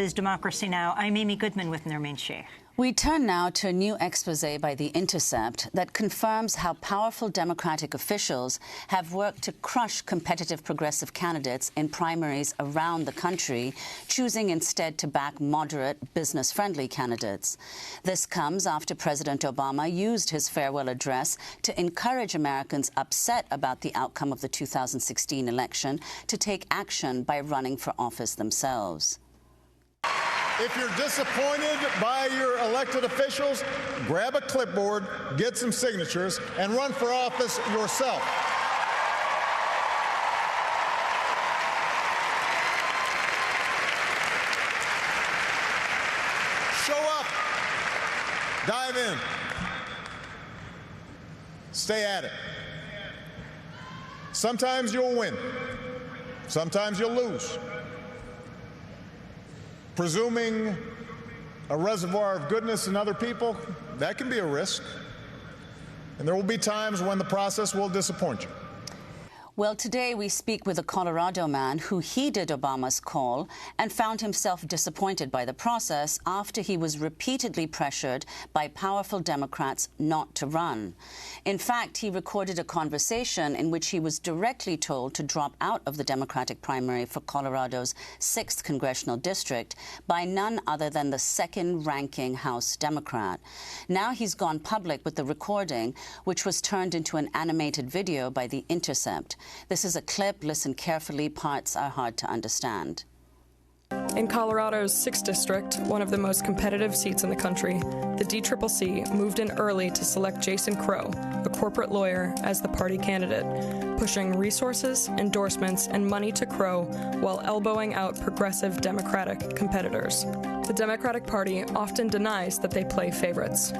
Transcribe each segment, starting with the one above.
Is Democracy Now! I'm Amy Goodman with Nermeen Sheikh. We turn now to a new expose by The Intercept that confirms how powerful Democratic officials have worked to crush competitive progressive candidates in primaries around the country, choosing instead to back moderate, business-friendly candidates. This comes after President Obama used his farewell address to encourage Americans upset about the outcome of the 2016 election to take action by running for office themselves. If you're disappointed by your elected officials, grab a clipboard, get some signatures, and run for office yourself. Show up. Dive in. Stay at it. Sometimes you'll win. Sometimes you'll lose. Presuming a reservoir of goodness in other people, that can be a risk. And there will be times when the process will disappoint you. Well, today we speak with a Colorado man who heeded Obama's call and found himself disappointed by the process after he was repeatedly pressured by powerful Democrats not to run. In fact, he recorded a conversation in which he was directly told to drop out of the Democratic primary for Colorado's 6th Congressional District by none other than the second-ranking House Democrat. Now he's gone public with the recording, which was turned into an animated video by The Intercept. This is a clip. Listen carefully. Parts are hard to understand. In Colorado's 6th district, one of the most competitive seats in the country, the DCCC moved in early to select Jason Crow, a corporate lawyer, as the party candidate, pushing resources, endorsements, and money to Crow while elbowing out progressive Democratic competitors. The Democratic Party often denies that they play favorites.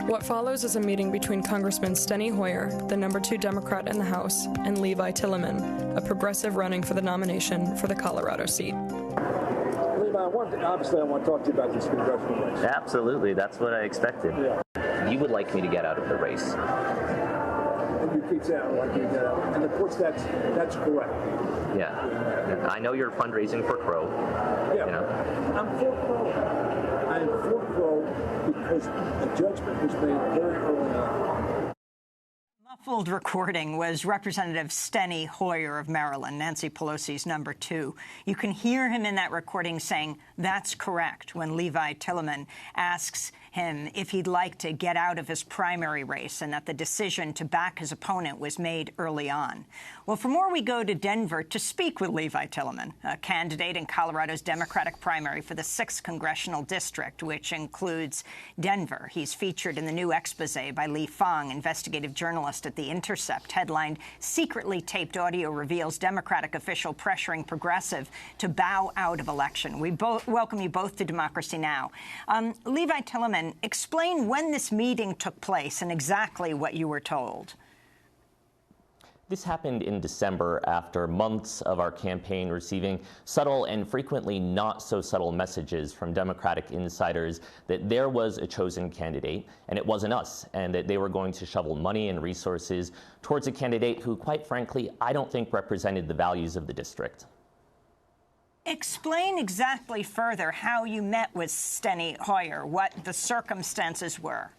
What follows is a meeting between Congressman Steny Hoyer, the #2 Democrat in the House, and Levi Tillman, a progressive running for the nomination for the Colorado seat. Levi, obviously I want to talk to you about this congressional race. Absolutely, that's what I expected. Yeah. You would like me to get out of the race. And you keep saying I would like you to get out. And of course that's correct. Yeah. I know you're fundraising for Crow. Yeah. You know. I'm for Crow. I'm for Crow because a judgment was made very early on. Muffled recording was Representative Steny Hoyer of Maryland, Nancy Pelosi's #2. You can hear him in that recording saying, "That's correct," when Levi Tillman asks him if he'd like to get out of his primary race and that the decision to back his opponent was made early on. Well, for more, we go to Denver to speak with Levi Tillman, a candidate in Colorado's Democratic primary for the 6th Congressional District, which includes Denver. He's featured in the new expose by Lee Fong, investigative journalist at The Intercept, headlined "Secretly Taped Audio Reveals Democratic Official Pressuring Progressive to Bow Out of Election." We welcome you both to Democracy Now! Levi Tillman, explain when this meeting took place and exactly what you were told. This happened in December after months of our campaign receiving subtle and frequently not so subtle messages from Democratic insiders that there was a chosen candidate and it wasn't us, and that they were going to shovel money and resources towards a candidate who, quite frankly, I don't think represented the values of the district. Explain exactly further how you met with Steny Hoyer, what the circumstances were.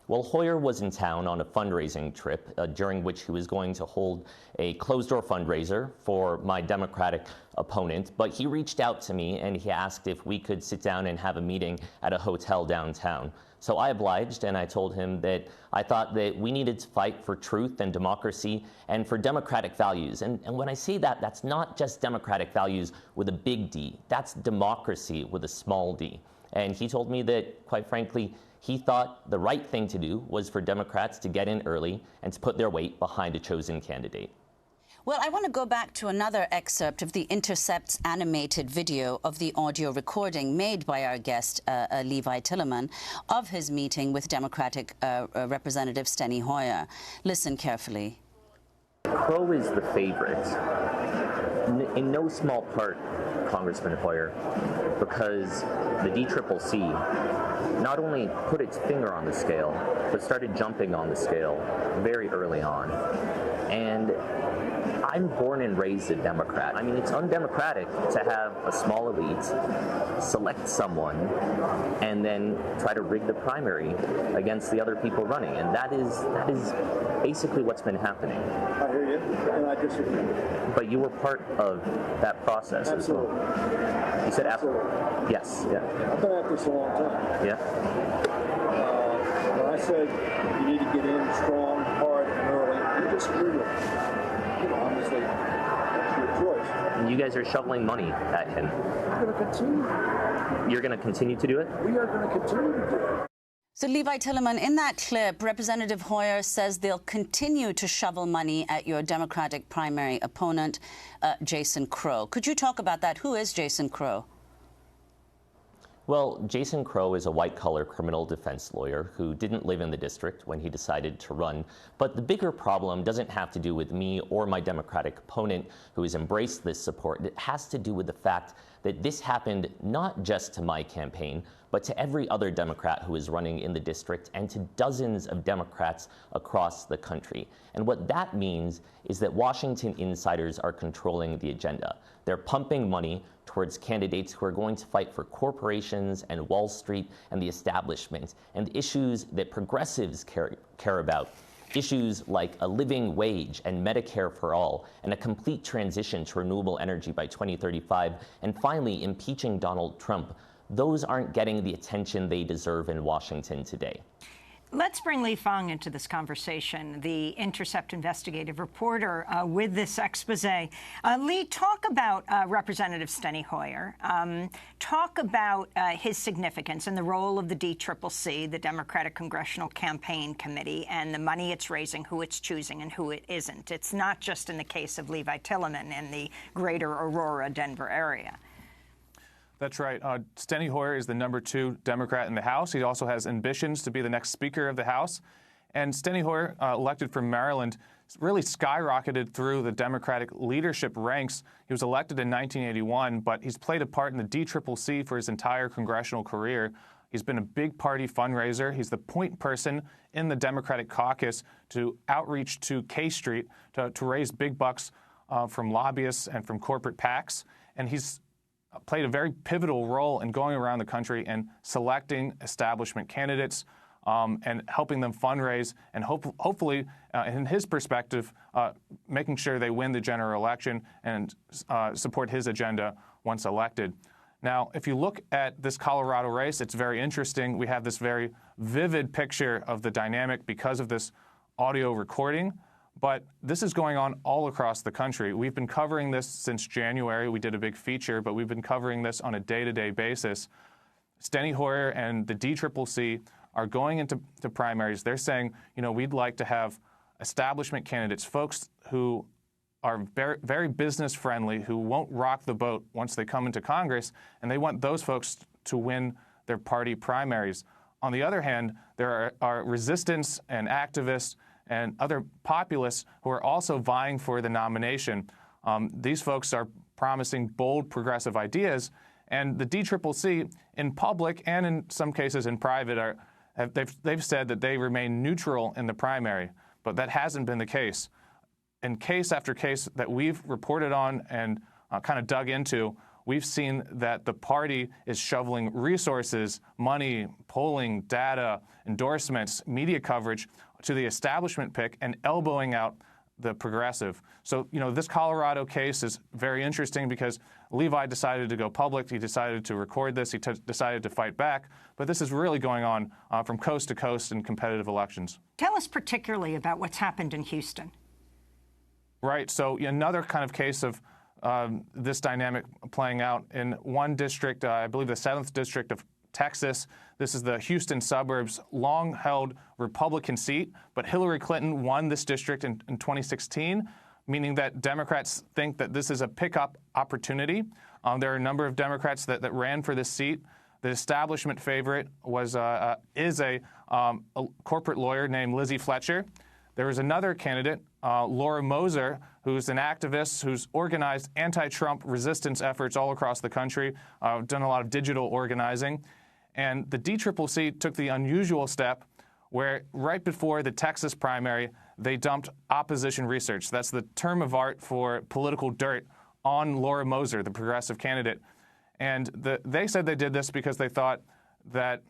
Well, Hoyer was in town on a fundraising trip during which he was going to hold a closed-door fundraiser for my Democratic opponent, but he reached out to me and he asked if we could sit down and have a meeting at a hotel downtown. So I obliged, and I told him that I thought that we needed to fight for truth and democracy and for democratic values. And when I say that, that's not just democratic values with a big D. That's democracy with a small d. And he told me that, quite frankly, he thought the right thing to do was for Democrats to get in early and to put their weight behind a chosen candidate. Well, I want to go back to another excerpt of The Intercept's animated video of the audio recording made by our guest, Levi Tillman, of his meeting with Democratic Representative Steny Hoyer. Listen carefully. Crow is the favorite, in no small part Congressman Hoyer, because the DCCC not only put its finger on the scale, but started jumping on the scale very early on. And I'm born and raised a Democrat. I mean, it's undemocratic to have a small elite select someone and then try to rig the primary against the other people running. And that is basically what's been happening. I hear you, and I disagree. But you were part of that process Absolutely. as well. You said absolutely. Yes, yeah. I've been at this a long time. Yeah. When I said you need to get in strong, hard, and early, you disagree with me. Obviously, that's your choice. And you guys are shoveling money at him. We're going to continue. You're going to continue to do it? We are going to continue to do it. So, Levi Tillman, in that clip, Representative Hoyer says they'll continue to shovel money at your Democratic primary opponent, Jason Crow. Could you talk about that? Who is Jason Crow? Well, Jason Crow is a white-collar criminal defense lawyer who didn't live in the district when he decided to run. But the bigger problem doesn't have to do with me or my Democratic opponent who has embraced this support. It has to do with the fact that this happened not just to my campaign, but to every other Democrat who is running in the district and to dozens of Democrats across the country. And what that means is that Washington insiders are controlling the agenda. They're pumping money towards candidates who are going to fight for corporations and Wall Street and the establishment and issues that progressives care about. Issues like a living wage and Medicare for all, and a complete transition to renewable energy by 2035, and finally impeaching Donald Trump. Those aren't getting the attention they deserve in Washington today. Let's bring Lee Fong into this conversation, the Intercept investigative reporter with this expose. Lee, talk about Representative Steny Hoyer. Talk about his significance and the role of the DCCC, the Democratic Congressional Campaign Committee, and the money it's raising, who it's choosing, and who it isn't. It's not just in the case of Levi Tillman in the greater Aurora, Denver area. That's right. Steny Hoyer is the #2 Democrat in the House. He also has ambitions to be the next Speaker of the House. And Steny Hoyer, elected from Maryland, really skyrocketed through the Democratic leadership ranks. He was elected in 1981, but he's played a part in the DCCC for his entire congressional career. He's been a big party fundraiser. He's the point person in the Democratic caucus to outreach to K Street to raise big bucks from lobbyists and from corporate PACs. And he's played a very pivotal role in going around the country and selecting establishment candidates and helping them fundraise and hopefully, in his perspective, making sure they win the general election and support his agenda once elected. Now, if you look at this Colorado race, it's very interesting. We have this very vivid picture of the dynamic because of this audio recording. But this is going on all across the country. We've been covering this since January. We did a big feature, but we've been covering this on a day-to-day basis. Steny Hoyer and the DCCC are going into primaries. They're saying, we'd like to have establishment candidates, folks who are very, very business-friendly, who won't rock the boat once they come into Congress, and they want those folks to win their party primaries. On the other hand, there are resistance and activists and other populists who are also vying for the nomination. These folks are promising bold progressive ideas, and the DCCC in public and in some cases in private they've said that they remain neutral in the primary, but that hasn't been the case. In case after case that we've reported on and kind of dug into, we've seen that the party is shoveling resources, money, polling, data, endorsements, media coverage to the establishment pick and elbowing out the progressive. So, this Colorado case is very interesting because Levi decided to go public. He decided to record this. He decided to fight back. But this is really going on from coast to coast in competitive elections. Tell us particularly about what's happened in Houston. Right. So another kind of case of this dynamic playing out in one district, I believe the 7th District of Texas. This is the Houston suburbs, long-held Republican seat, but Hillary Clinton won this district in 2016, meaning that Democrats think that this is a pickup opportunity. There are a number of Democrats that ran for this seat. The establishment favorite is a corporate lawyer named Lizzie Fletcher. There was another candidate, Laura Moser, who's an activist who's organized anti-Trump resistance efforts all across the country, done a lot of digital organizing. And the DCCC took the unusual step where right before the Texas primary, they dumped opposition research. That's the term of art for political dirt on Laura Moser, the progressive candidate. And they said they did this because they thought that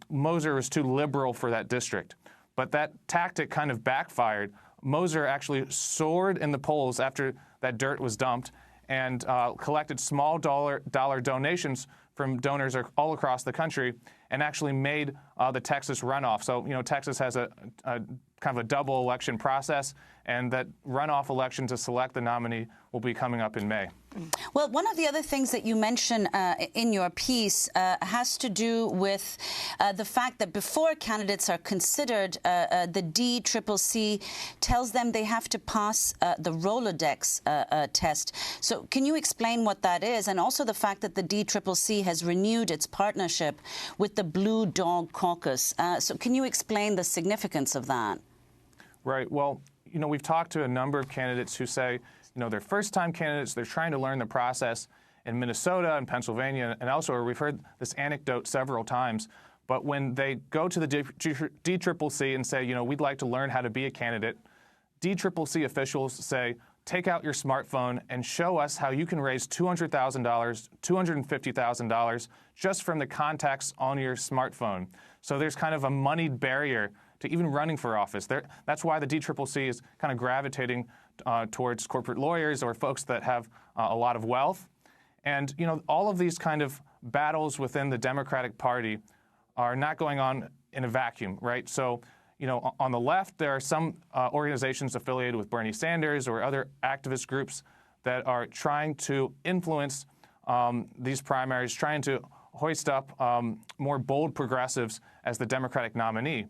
Moser was too liberal for that district. But that tactic kind of backfired. Moser actually soared in the polls after that dirt was dumped and collected small dollar donations from donors all across the country and actually made the Texas runoff. So, Texas has a kind of a double election process, and that runoff election to select the nominee will be coming up in May. Well, one of the other things that you mention in your piece has to do with the fact that before candidates are considered, the DCCC tells them they have to pass the Rolodex test. So can you explain what that is? And also the fact that the DCCC has renewed its partnership with the Blue Dog Caucus. So can you explain the significance of that? Right. Well, we've talked to a number of candidates who say, they're first-time candidates. They're trying to learn the process in Minnesota and Pennsylvania and elsewhere. We've heard this anecdote several times. But when they go to the DCCC and say, we'd like to learn how to be a candidate, DCCC officials say, take out your smartphone and show us how you can raise $200,000, $250,000 just from the contacts on your smartphone. So there's kind of a moneyed barrier to even running for office. That's why the DCCC is kind of gravitating towards corporate lawyers or folks that have a lot of wealth. And, all of these kind of battles within the Democratic Party are not going on in a vacuum, right? So, on the left, there are some organizations affiliated with Bernie Sanders or other activist groups that are trying to influence these primaries, trying to hoist up more bold progressives as the Democratic nominee.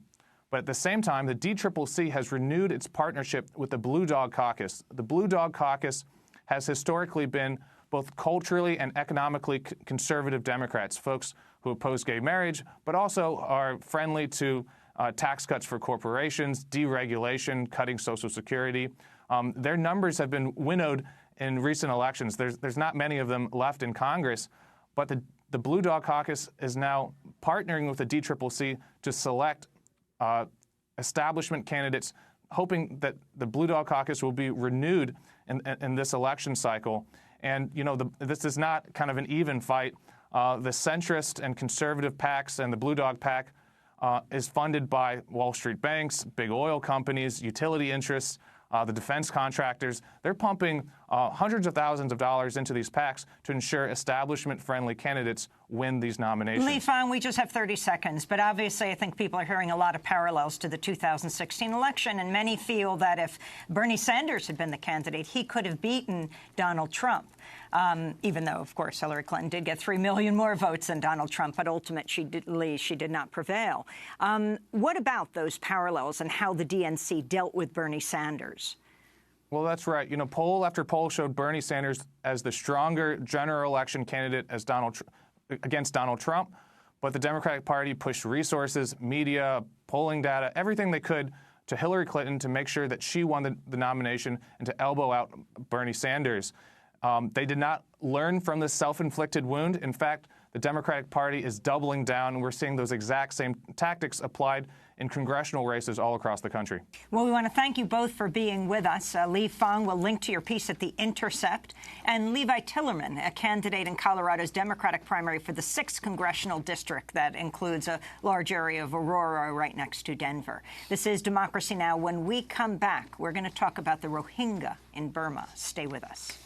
But at the same time, the DCCC has renewed its partnership with the Blue Dog Caucus. The Blue Dog Caucus has historically been both culturally and economically conservative Democrats, folks who oppose gay marriage, but also are friendly to tax cuts for corporations, deregulation, cutting Social Security. Their numbers have been winnowed in recent elections. There's not many of them left in Congress, but the Blue Dog Caucus is now partnering with the DCCC to select establishment candidates, hoping that the Blue Dog Caucus will be renewed in this election cycle. And, this is not kind of an even fight. The centrist and conservative PACs and the Blue Dog PAC is funded by Wall Street banks, big oil companies, utility interests, the defense contractors. They're pumping hundreds of thousands of dollars into these PACs to ensure establishment-friendly candidates win these nominations. Levi, we just have 30 seconds, but obviously I think people are hearing a lot of parallels to the 2016 election, and many feel that if Bernie Sanders had been the candidate, he could have beaten Donald Trump. Even though, of course, Hillary Clinton did get 3 million more votes than Donald Trump, but ultimately she did not prevail. What about those parallels and how the DNC dealt with Bernie Sanders? Well, that's right. Poll after poll showed Bernie Sanders as the stronger general election candidate against Donald Trump, but the Democratic Party pushed resources, media, polling data, everything they could to Hillary Clinton to make sure that she won the nomination and to elbow out Bernie Sanders. They did not learn from this self-inflicted wound. In fact, the Democratic Party is doubling down, and we're seeing those exact same tactics applied in congressional races all across the country. Well, we want to thank you both for being with us. Lee Fong will link to your piece at The Intercept. And Levi Tillman, a candidate in Colorado's Democratic primary for the 6th Congressional District that includes a large area of Aurora right next to Denver. This is Democracy Now! When we come back, we're going to talk about the Rohingya in Burma. Stay with us.